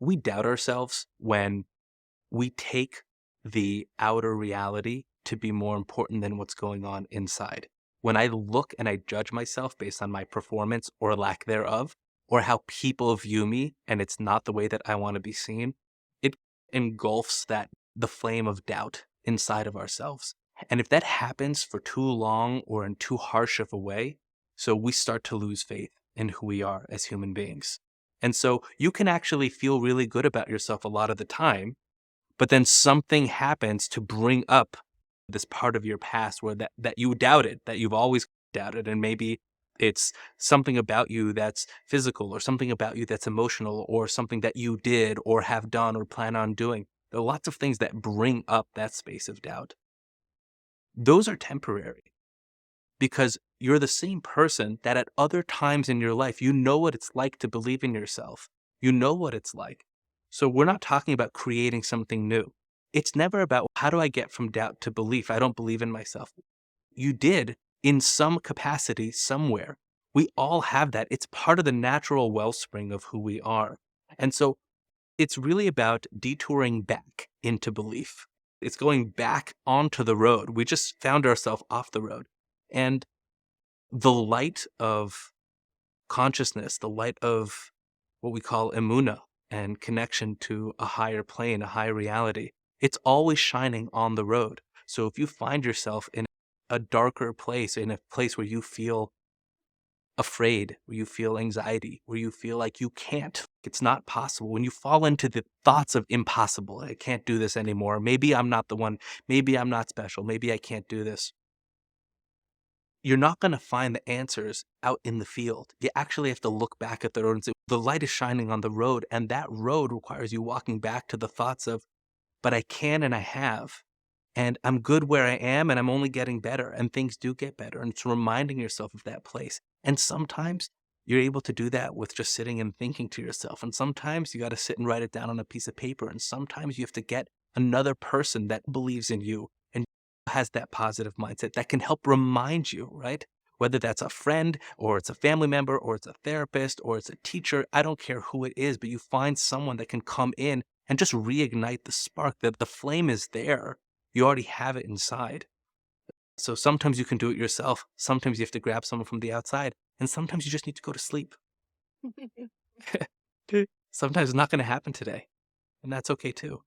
We doubt ourselves when we take the outer reality to be more important than what's going on inside. When I look and I judge myself based on my performance or lack thereof, or how people view me, and it's not the way that I want to be seen, it engulfs the flame of doubt inside of ourselves. And if that happens for too long or in too harsh of a way, so we start to lose faith in who we are as human beings. And so you can actually feel really good about yourself a lot of the time, but then something happens to bring up this part of your past where that you doubted, that you've always doubted. And maybe it's something about you that's physical, or something about you that's emotional, or something that you did or have done or plan on doing. There are lots of things that bring up that space of doubt. Those are temporary because you're the same person that at other times in your life, you know what it's like to believe in yourself. You know what it's like. So we're not talking about creating something new. It's never about how do I get from doubt to belief? I don't believe in myself. You did in some capacity somewhere. We all have that. It's part of the natural wellspring of who we are. And so it's really about detouring back into belief. It's going back onto the road. We just found ourselves off the road. And the light of consciousness, the light of what we call emuna and connection to a higher plane, a higher reality, it's always shining on the road. So if you find yourself in a darker place, in a place where you feel afraid, where you feel anxiety, where you feel like you can't, it's not possible, when you fall into the thoughts of impossible, I can't do this anymore, maybe I'm not the one, maybe I'm not special, maybe I can't do this, you're not going to find the answers out in the field. You actually have to look back at the road and say, the light is shining on the road. And that road requires you walking back to the thoughts of, but I can and I have. And I'm good where I am and I'm only getting better. And things do get better. And it's reminding yourself of that place. And sometimes you're able to do that with just sitting and thinking to yourself. And sometimes you got to sit and write it down on a piece of paper. And sometimes you have to get another person that believes in you and has that positive mindset that can help remind you, right? Whether that's a friend or it's a family member or it's a therapist or it's a teacher, I don't care who it is, but you find someone that can come in and just reignite the spark, that the flame is there. You already have it inside. So sometimes you can do it yourself. Sometimes you have to grab someone from the outside. And sometimes you just need to go to sleep. Sometimes it's not going to happen today. And that's okay too.